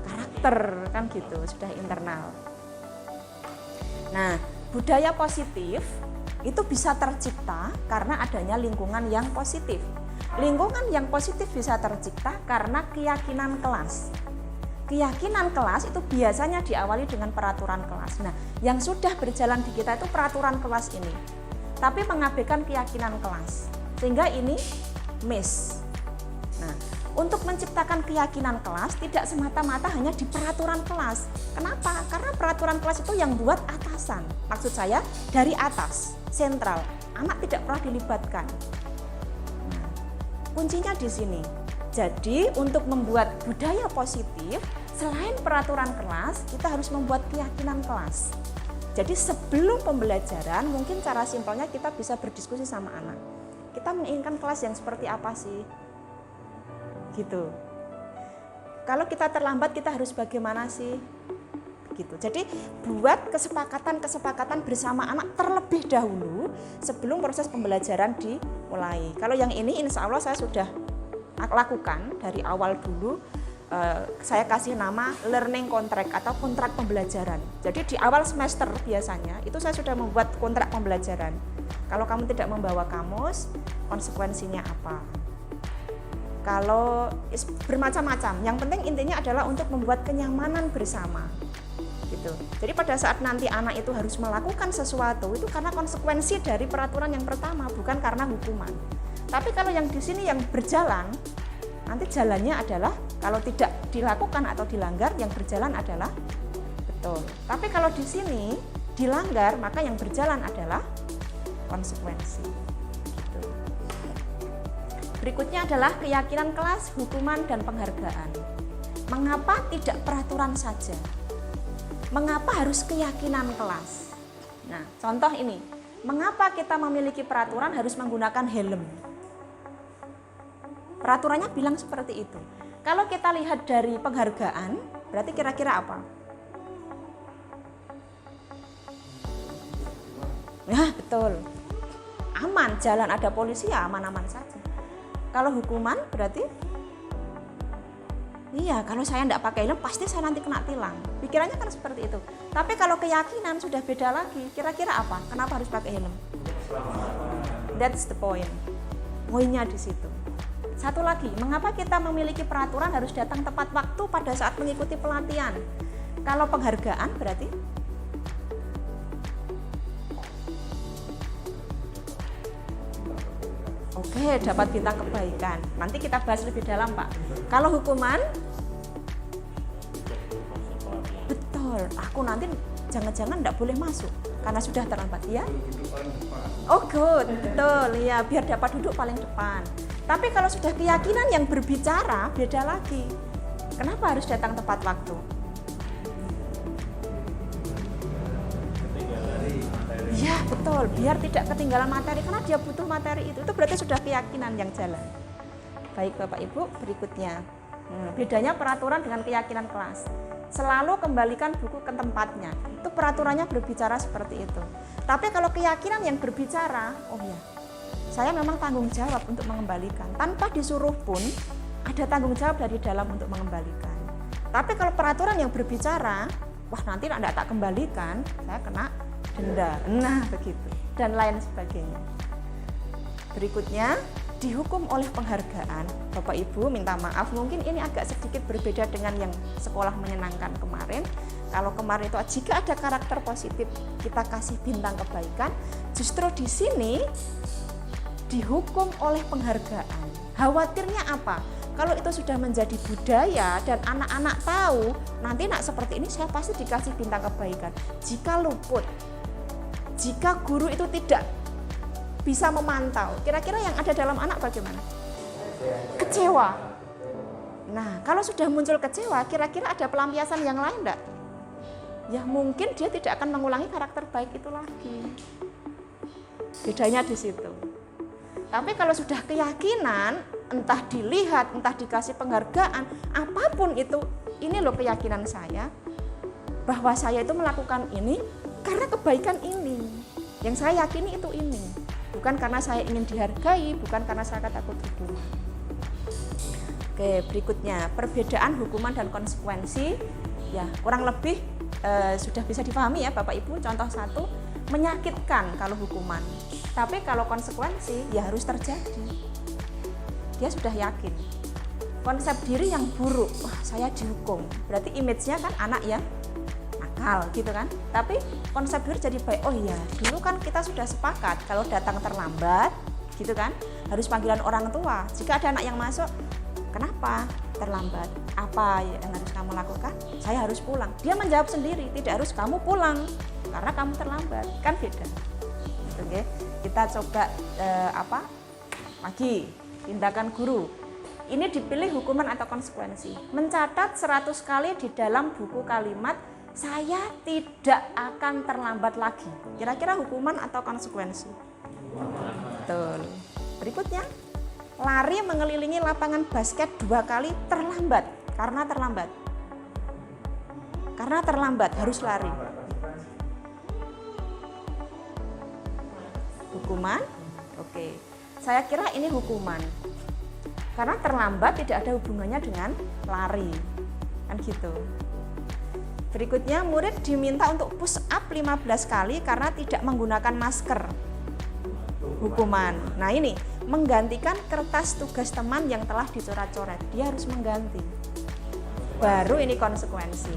karakter kan gitu, sudah internal. Nah, budaya positif itu bisa tercipta karena adanya lingkungan yang positif. Lingkungan yang positif bisa tercipta karena keyakinan kelas. Keyakinan kelas itu biasanya diawali dengan peraturan kelas. Nah, yang sudah berjalan di kita itu peraturan kelas ini, tapi mengabaikan keyakinan kelas, sehingga ini miss. Nah, untuk menciptakan keyakinan kelas tidak semata-mata hanya di peraturan kelas. Kenapa? Karena peraturan kelas itu yang buat atasan. Maksud saya dari atas, sentral. Anak tidak pernah dilibatkan. Nah, kuncinya di sini. Jadi untuk membuat budaya positif, selain peraturan kelas, kita harus membuat keyakinan kelas. Jadi sebelum pembelajaran, mungkin cara simpelnya kita bisa berdiskusi sama anak. Kita menginginkan kelas yang seperti apa sih? Gitu. Kalau kita terlambat, kita harus bagaimana sih? Gitu. Jadi buat kesepakatan bersama anak terlebih dahulu sebelum proses pembelajaran dimulai. Kalau yang ini insya Allah saya sudah lakukan dari awal dulu. Saya kasih nama learning contract atau kontrak pembelajaran. Jadi di awal semester biasanya itu saya sudah membuat kontrak pembelajaran. Kalau kamu tidak membawa kamus, konsekuensinya apa? Kalau bermacam-macam. Yang penting intinya adalah untuk membuat kenyamanan bersama. Gitu. Jadi pada saat nanti anak itu harus melakukan sesuatu itu karena konsekuensi dari peraturan yang pertama, bukan karena hukuman. Tapi kalau yang di sini yang berjalan, nanti jalannya adalah kalau tidak dilakukan atau dilanggar, yang berjalan adalah betul. Tapi kalau di sini dilanggar, maka yang berjalan adalah konsekuensi. Gitu. Berikutnya adalah keyakinan kelas, hukuman, dan penghargaan. Mengapa tidak peraturan saja? Mengapa harus keyakinan kelas? Nah, contoh ini. Mengapa kita memiliki peraturan harus menggunakan helm? Peraturannya bilang seperti itu. Kalau kita lihat dari penghargaan, berarti kira-kira apa? Nah, betul. Aman, jalan ada polisi ya aman-aman saja. Kalau hukuman berarti iya, kalau saya tidak pakai helm pasti saya nanti kena tilang. Pikirannya kan seperti itu. Tapi kalau keyakinan sudah beda lagi. Kira-kira apa? Kenapa harus pakai helm? That's the point. Poinnya di situ. Satu lagi, mengapa kita memiliki peraturan harus datang tepat waktu pada saat mengikuti pelatihan? Kalau penghargaan berarti oke, dapat bintang kebaikan. Nanti kita bahas lebih dalam, Pak. Kalau hukuman, betul. Aku nanti jangan-jangan tidak boleh masuk karena sudah terlambat, ya? Oh, good, betul. Ya, biar dapat duduk paling depan. Tapi kalau sudah keyakinan yang berbicara, beda lagi. Kenapa harus datang tepat waktu? Ya, betul. Biar tidak ketinggalan materi, karena dia butuh materi itu. Itu berarti sudah keyakinan yang jalan. Baik, Bapak Ibu, berikutnya. Bedanya peraturan dengan keyakinan kelas. Selalu kembalikan buku ke tempatnya. Itu peraturannya berbicara seperti itu. Tapi kalau keyakinan yang berbicara, oh ya, saya memang tanggung jawab untuk mengembalikan. Tanpa disuruh pun, ada tanggung jawab dari dalam untuk mengembalikan. Tapi kalau peraturan yang berbicara, wah nanti tidak tak kembalikan, saya kena denda. Nah begitu, dan lain sebagainya. Berikutnya, dihukum oleh penghargaan. Bapak Ibu minta maaf, mungkin ini agak sedikit berbeda dengan yang sekolah menyenangkan kemarin. Kalau kemarin itu jika ada karakter positif kita kasih bintang kebaikan, justru di sini dihukum oleh penghargaan. Khawatirnya apa? Kalau itu sudah menjadi budaya dan anak-anak tahu, nanti nak seperti ini saya pasti dikasih bintang kebaikan. Jika luput, jika guru itu tidak bisa memantau, kira-kira yang ada dalam anak bagaimana? Kecewa. Nah, kalau sudah muncul kecewa, kira-kira ada pelampiasan yang lain enggak? Ya mungkin dia tidak akan mengulangi karakter baik itu lagi. Bedanya di situ. Tapi kalau sudah keyakinan, entah dilihat, entah dikasih penghargaan, apapun itu, ini loh keyakinan saya, bahwa saya itu melakukan ini karena kebaikan ini. Yang saya yakini itu ini. Bukan karena saya ingin dihargai, bukan karena saya takut hukuman. Oke, berikutnya, perbedaan hukuman dan konsekuensi, ya kurang lebih sudah bisa dipahami ya Bapak Ibu. Contoh satu, menyakitkan kalau hukuman. Tapi kalau konsekuensi ya harus terjadi. Dia sudah yakin. Konsep diri yang buruk, wah saya dihukum. Berarti image-nya kan anak ya nakal gitu kan. Tapi konsep diri jadi baik. Oh iya, dulu kan kita sudah sepakat kalau datang terlambat gitu kan, harus panggilan orang tua. Jika ada anak yang masuk, kenapa terlambat? Apa yang harus kamu lakukan? Saya harus pulang. Dia menjawab sendiri, tidak harus kamu pulang karena kamu terlambat. Kan beda. Oke, kita coba lagi tindakan guru. Ini dipilih hukuman atau konsekuensi. Mencatat 100 kali di dalam buku kalimat, saya tidak akan terlambat lagi. Kira-kira hukuman atau konsekuensi? Betul. Berikutnya, lari mengelilingi lapangan basket 2 kali terlambat. Karena terlambat harus lari. Hukuman? Oke. Saya kira ini hukuman. Karena terlambat tidak ada hubungannya dengan lari. Kan gitu. Berikutnya, murid diminta untuk push up 15 kali karena tidak menggunakan masker. Hukuman. Nah ini, menggantikan kertas tugas teman yang telah dicoret-coret. Dia harus mengganti. Baru ini konsekuensi.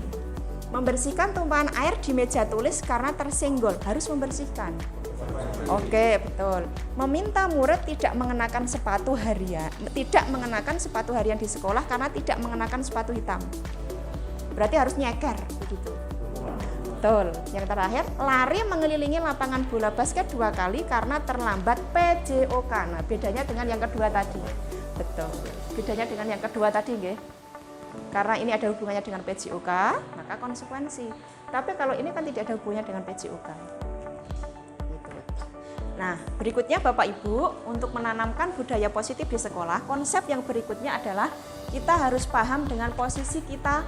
Membersihkan tumpahan air di meja tulis karena tersenggol. Harus membersihkan. Oke, betul. Meminta murid tidak mengenakan sepatu harian di sekolah karena tidak mengenakan sepatu hitam. Berarti harus nyeker begitu. Betul. Yang terakhir, lari mengelilingi lapangan bola basket 2 kali karena terlambat PJOK. Nah, bedanya dengan yang kedua tadi. Betul. Bedanya dengan yang kedua tadi nggih. Karena ini ada hubungannya dengan PJOK, maka konsekuensi. Tapi kalau ini kan tidak ada hubungannya dengan PJOK. Nah, berikutnya Bapak Ibu, untuk menanamkan budaya positif di sekolah, konsep yang berikutnya adalah kita harus paham dengan posisi kita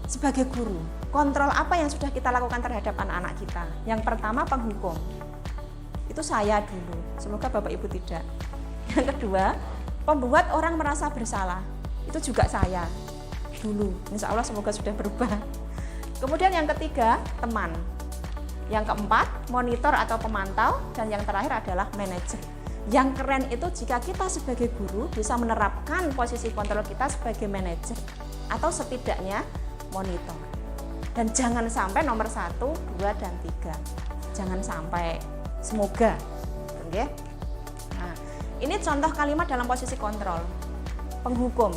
sebagai guru. Kontrol apa yang sudah kita lakukan terhadap anak-anak kita. Yang pertama, penghukum. Itu saya dulu, semoga Bapak Ibu tidak. Yang kedua, pembuat orang merasa bersalah. Itu juga saya dulu, insya Allah semoga sudah berubah. Kemudian yang ketiga, teman. Yang keempat, monitor atau pemantau, dan yang terakhir adalah manajer. Yang keren itu jika kita sebagai guru bisa menerapkan posisi kontrol kita sebagai manajer atau setidaknya monitor. Dan jangan sampai nomor 1, 2, dan 3. Jangan sampai, semoga. Oke? Nah, ini contoh kalimat dalam posisi kontrol. Penghukum,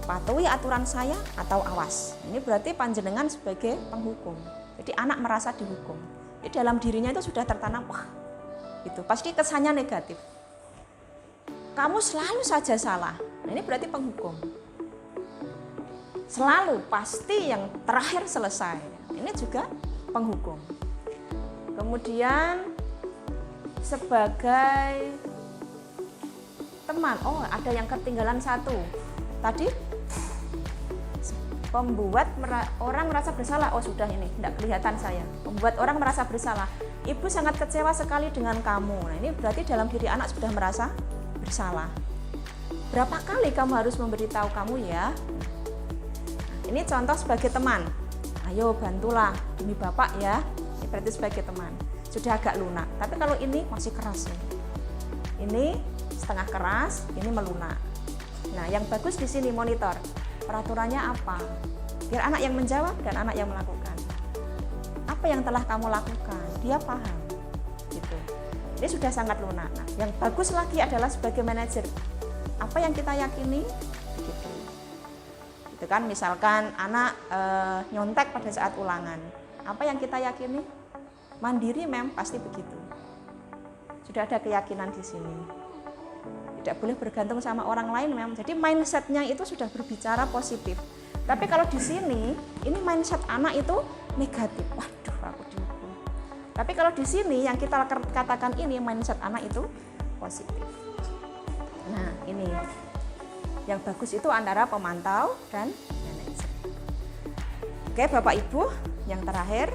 patuhi aturan saya atau awas. Ini berarti panjenengan sebagai penghukum. Jadi anak merasa dihukum. Jadi dalam dirinya itu sudah tertanam, wah, itu pasti kesannya negatif. Kamu selalu saja salah. Nah, ini berarti penghukum. Selalu, pasti yang terakhir selesai. Ini juga penghukum. Kemudian sebagai teman, oh ada yang ketinggalan satu. Tadi membuat orang merasa bersalah. Oh sudah, ini tidak kelihatan saya. Membuat orang merasa bersalah. Ibu sangat kecewa sekali dengan kamu. Nah ini berarti dalam diri anak sudah merasa bersalah. Berapa kali kamu harus memberitahu kamu ya? Ini contoh sebagai teman. ayo bantulah demi bapak ya, ini berarti sebagai teman. Sudah agak lunak, tapi kalau ini masih keras nih. Ini setengah keras, ini melunak. Nah, yang bagus di sini monitor peraturannya apa, biar anak yang menjawab dan anak yang melakukan. Apa yang telah kamu lakukan, dia paham. Gitu. Ini sudah sangat lunak. Nah, yang bagus lagi adalah sebagai manajer, apa yang kita yakini, gitu. Itu kan misalkan anak nyontek pada saat ulangan, apa yang kita yakini? Mandiri mem, pasti begitu. Sudah ada keyakinan di sini. Tidak boleh bergantung sama orang lain mem. Jadi mindsetnya itu sudah berbicara positif. Tapi kalau di sini, ini mindset anak itu negatif. Waduh, aku dihukum. Tapi kalau di sini yang kita katakan ini mindset anak itu positif. Nah, ini yang bagus itu antara pemantau dan manajer. Oke, Bapak Ibu, yang terakhir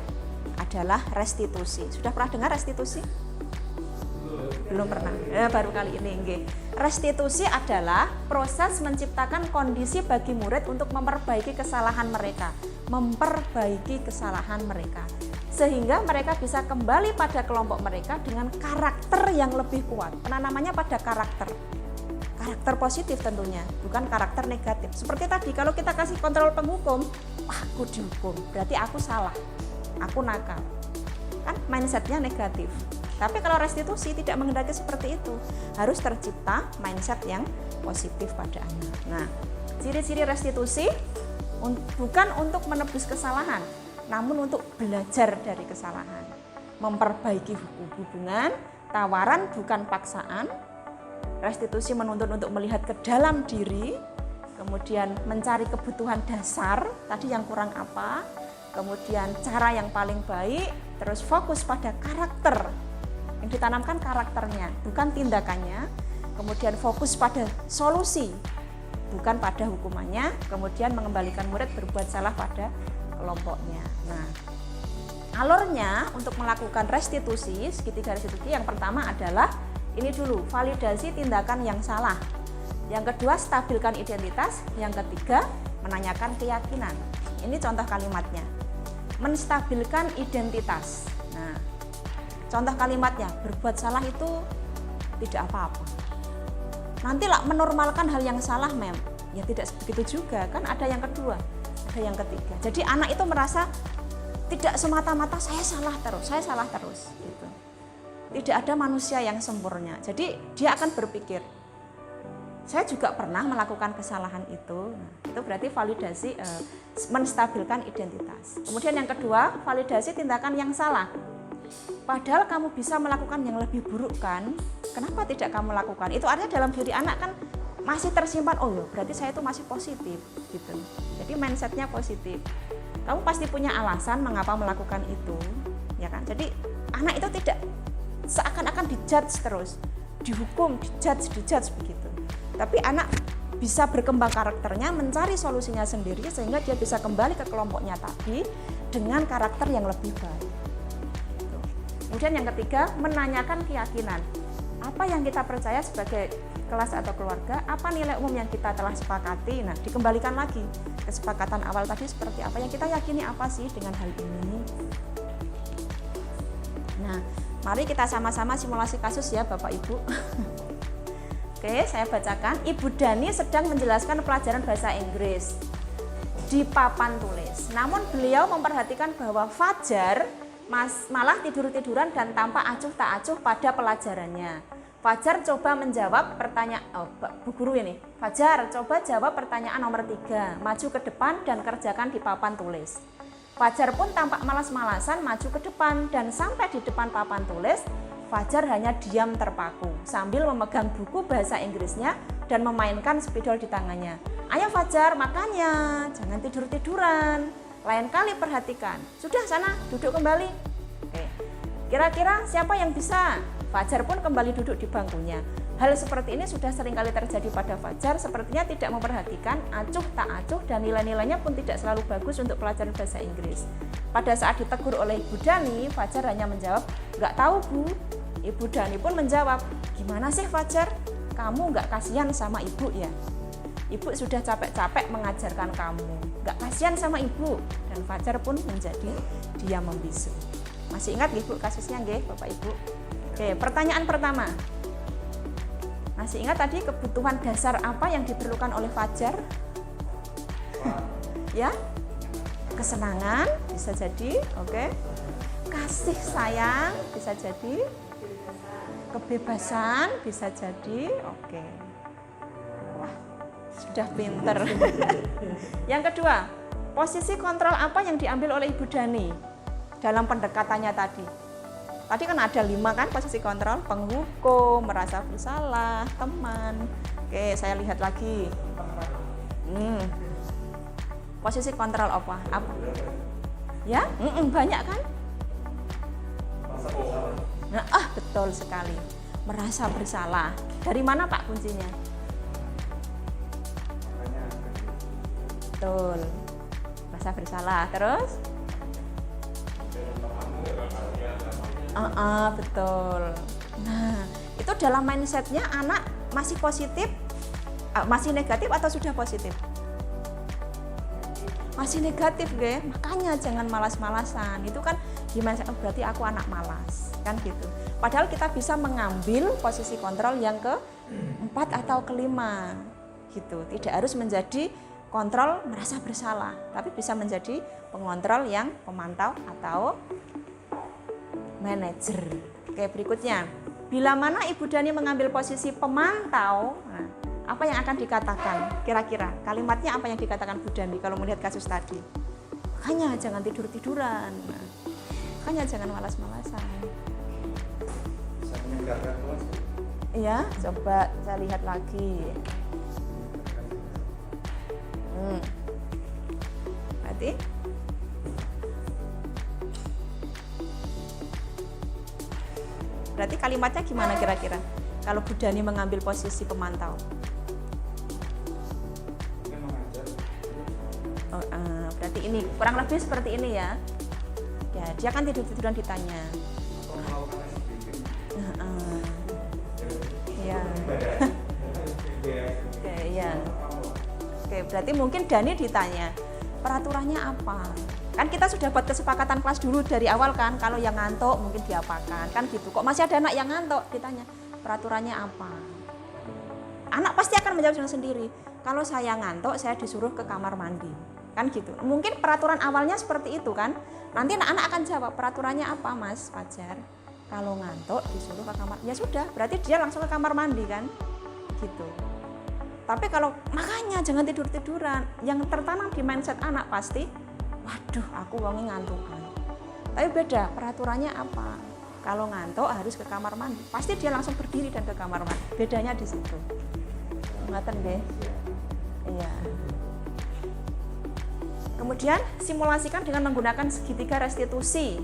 adalah restitusi. Sudah pernah dengar restitusi? Belum pernah. Baru kali ini. Nggih. Restitusi adalah proses menciptakan kondisi bagi murid untuk memperbaiki kesalahan mereka, sehingga mereka bisa kembali pada kelompok mereka dengan karakter yang lebih kuat. Penanamannya pada karakter positif tentunya, bukan karakter negatif. Seperti tadi, kalau kita kasih kontrol penghukum, wah, aku dihukum, berarti aku salah, aku nakal, kan mindsetnya negatif. Tapi kalau restitusi tidak menghendaki seperti itu, harus tercipta mindset yang positif pada anak. Nah, ciri-ciri restitusi bukan untuk menebus kesalahan, namun untuk belajar dari kesalahan, memperbaiki hubungan, tawaran bukan paksaan. Restitusi menuntut untuk melihat ke dalam diri, kemudian mencari kebutuhan dasar, tadi yang kurang apa, kemudian cara yang paling baik, terus fokus pada karakter, yang ditanamkan karakternya, bukan tindakannya, kemudian fokus pada solusi, bukan pada hukumannya, kemudian mengembalikan murid berbuat salah pada kelompoknya. Nah, alurnya untuk melakukan restitusi, segitiga restitusi, yang pertama adalah ini dulu, validasi tindakan yang salah. Yang kedua, stabilkan identitas. Yang ketiga, menanyakan keyakinan. Ini contoh kalimatnya. Menstabilkan identitas. Nah, contoh kalimatnya, berbuat salah itu tidak apa-apa. Nanti lah menormalkan hal yang salah mem. Ya tidak begitu juga, kan ada yang kedua, ada yang ketiga. Jadi anak itu merasa tidak semata-mata saya salah terus. Gitu. Tidak ada manusia yang sempurna. Jadi dia akan berpikir, saya juga pernah melakukan kesalahan itu. Nah, itu berarti validasi, menstabilkan identitas. Kemudian yang kedua, validasi tindakan yang salah. Padahal kamu bisa melakukan yang lebih buruk kan? Kenapa tidak kamu lakukan? Itu artinya dalam diri anak kan masih tersimpan, oh ya berarti saya itu masih positif gitu. Jadi mindsetnya positif. Kamu pasti punya alasan mengapa melakukan itu, ya kan? Jadi anak itu tidak seakan-akan dijudge terus, dihukum, dijudge begitu. Tapi anak bisa berkembang karakternya, mencari solusinya sendiri sehingga dia bisa kembali ke kelompoknya tadi dengan karakter yang lebih baik. Kemudian yang ketiga, menanyakan keyakinan. Apa yang kita percaya sebagai kelas atau keluarga, apa nilai umum yang kita telah sepakati. Nah, dikembalikan lagi kesepakatan awal tadi seperti apa yang kita yakini apa sih dengan hal ini. Nah, mari kita sama-sama simulasi kasus ya Bapak Ibu. Oke, saya bacakan. Ibu Dani sedang menjelaskan pelajaran bahasa Inggris di papan tulis. Namun beliau memperhatikan bahwa Fajar malah tidur-tiduran dan tampak acuh tak acuh pada pelajarannya. Fajar coba menjawab pertanyaan, Bu Guru ini. Fajar coba jawab pertanyaan nomor 3, maju ke depan dan kerjakan di papan tulis. Fajar pun tampak malas-malasan maju ke depan dan sampai di depan papan tulis, Fajar hanya diam terpaku sambil memegang buku bahasa Inggrisnya dan memainkan spidol di tangannya. Ayo Fajar, makanya jangan tidur-tiduran. Lain kali perhatikan. Sudah sana, duduk kembali. Oke. Kira-kira siapa yang bisa? Fajar pun kembali duduk di bangkunya. Hal seperti ini sudah sering kali terjadi pada Fajar, sepertinya tidak memperhatikan, acuh tak acuh, dan nilai-nilainya pun tidak selalu bagus untuk pelajaran bahasa Inggris. Pada saat ditegur oleh Ibu Dani, Fajar hanya menjawab, "Nggak tahu Bu." Ibu Dani pun menjawab, "Gimana sih Fajar? Kamu nggak kasihan sama ibu ya?" Ibu sudah capek-capek mengajarkan kamu, nggak kasihan sama ibu, dan Fajar pun menjadi diam membisu. Masih ingat nggih Bu kasusnya nggih Bapak Ibu? Oke, pertanyaan pertama. Masih ingat tadi kebutuhan dasar apa yang diperlukan oleh Fajar? Ya, kesenangan bisa jadi, oke. Kasih sayang bisa jadi, kebebasan bisa jadi, oke. Wah, sudah pinter. Yang kedua, posisi kontrol apa yang diambil oleh Ibu Dani dalam pendekatannya tadi? Tadi kan ada 5 kan posisi kontrol, penghukum, merasa bersalah, teman. Oke, saya lihat lagi. Posisi kontrol apa? Ya, banyak kan? Nah, betul sekali. Merasa bersalah. Dari mana Pak kuncinya? Betul. Merasa bersalah. Terus? Betul. Nah, itu dalam mindsetnya anak masih positif, masih negatif atau sudah positif? Masih negatif, ge. Makanya jangan malas-malasan. Itu kan gimana? Berarti aku anak malas, kan gitu. Padahal kita bisa mengambil posisi kontrol yang ke-4 atau ke-5, gitu. Tidak harus menjadi kontrol merasa bersalah, tapi bisa menjadi pengontrol yang pemantau atau manajer. Oke, berikutnya. Bila mana Ibu Dani mengambil posisi pemantau, nah, apa yang akan dikatakan? Kira-kira kalimatnya apa yang dikatakan Bu Dani kalau melihat kasus tadi? Makanya jangan tidur-tiduran. Nah, makanya jangan malas-malasan. Bisa menyegarkan kelas. Iya, coba saya lihat lagi. Berarti kalimatnya gimana kira-kira? Kalau Bu Dani mengambil posisi pemantau. Berarti ini kurang lebih seperti ini ya. Ya, dia kan tidur-tiduran ditanya. Iya. Oke, iya. Oke, berarti mungkin Dani ditanya, peraturannya apa? Kan kita sudah buat kesepakatan kelas dulu dari awal kan, kalau yang ngantuk mungkin diapakan, kan gitu. Kok masih ada anak yang ngantuk? Ditanya, peraturannya apa? Anak pasti akan menjawab dengan sendiri. Kalau saya ngantuk, saya disuruh ke kamar mandi. Kan gitu. Mungkin peraturan awalnya seperti itu kan. Nanti anak-anak akan jawab, peraturannya apa Mas Fajar? Kalau ngantuk disuruh ke kamar. Ya sudah, berarti dia langsung ke kamar mandi kan. Gitu. Tapi kalau makanya jangan tidur-tiduran. Yang tertanam di mindset anak pasti, waduh aku wongnya ngantukan. Tapi beda, peraturannya apa? Kalau ngantuk harus ke kamar mandi. Pasti dia langsung berdiri dan ke kamar mandi. Bedanya di situ. Ngaten nggih? Iya. Kemudian simulasikan dengan menggunakan segitiga restitusi.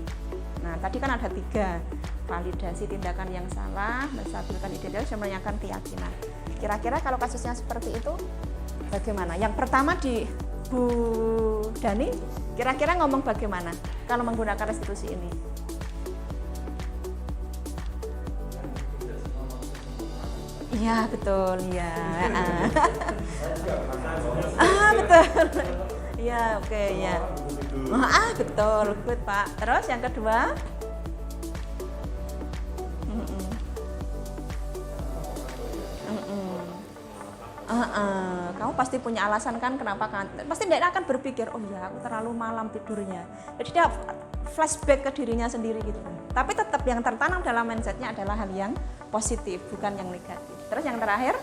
Nah, tadi kan ada 3. Validasi tindakan yang salah, menstabilkan identitas, dan menanyakan keyakinan. Kira-kira kalau kasusnya seperti itu bagaimana? Yang pertama di Bu Dani, kira-kira ngomong bagaimana kalau menggunakan restitusi ini? Iya, betul, ya. Betul. Iya, oke, ya. Betul, good Pak. Terus yang kedua? Kamu pasti punya alasan kan kenapa kan? Pasti tidak akan berpikir, oh ya aku terlalu malam tidurnya. Jadi dia flashback ke dirinya sendiri gitu. Tapi tetap yang tertanam dalam mindsetnya adalah hal yang positif, bukan yang negatif. Terus yang terakhir?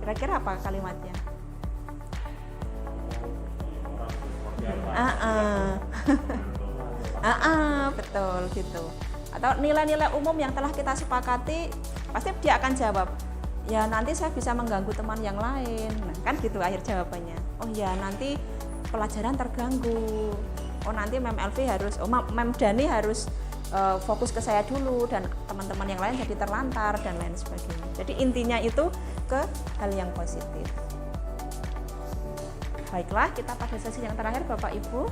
Kira-kira apa kalimatnya? Betul gitu. Atau nilai-nilai umum yang telah kita sepakati, pasti dia akan jawab, ya nanti saya bisa mengganggu teman yang lain. Nah, kan gitu akhir jawabannya. Oh ya nanti pelajaran terganggu. Oh nanti Mem Elvi harus, Mem Dani harus fokus ke saya dulu dan teman-teman yang lain jadi terlantar dan lain sebagainya. Jadi intinya itu ke hal yang positif. Baiklah, kita pada sesi yang terakhir Bapak Ibu.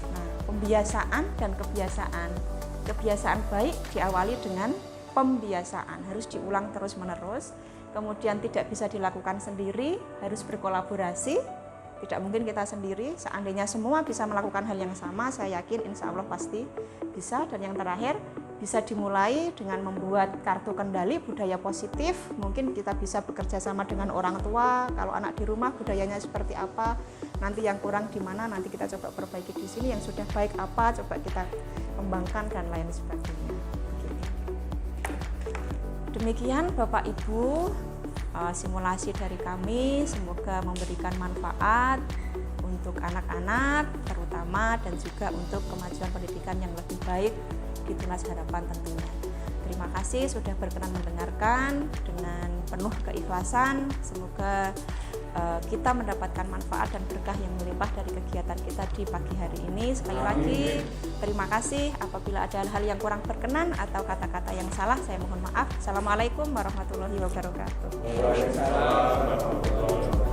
Nah, pembiasaan dan kebiasaan. kebiasaan baik diawali dengan pembiasaan, harus diulang terus-menerus. Kemudian tidak bisa dilakukan sendiri, harus berkolaborasi. Tidak mungkin kita sendiri. Seandainya semua bisa melakukan hal yang sama, saya yakin insya Allah pasti bisa. Dan yang terakhir, bisa dimulai dengan membuat kartu kendali budaya positif. Mungkin kita bisa bekerja sama dengan orang tua. Kalau anak di rumah budayanya seperti apa, nanti yang kurang di mana, nanti kita coba perbaiki di sini. Yang sudah baik apa, coba kita kembangkan dan lain sebagainya. Demikian Bapak Ibu, simulasi dari kami, semoga memberikan manfaat untuk anak-anak terutama dan juga untuk kemajuan pendidikan yang lebih baik di Tunas Harapan tentunya. Terima kasih sudah berkenan mendengarkan dengan penuh keikhlasan. Semoga kita mendapatkan manfaat dan berkah yang melimpah dari kegiatan kita di pagi hari ini. Sekali lagi terima kasih. Apabila ada hal-hal yang kurang berkenan atau kata-kata yang salah, saya mohon maaf. Assalamualaikum warahmatullahi wabarakatuh. Waalaikumsalam warahmatullahi wabarakatuh.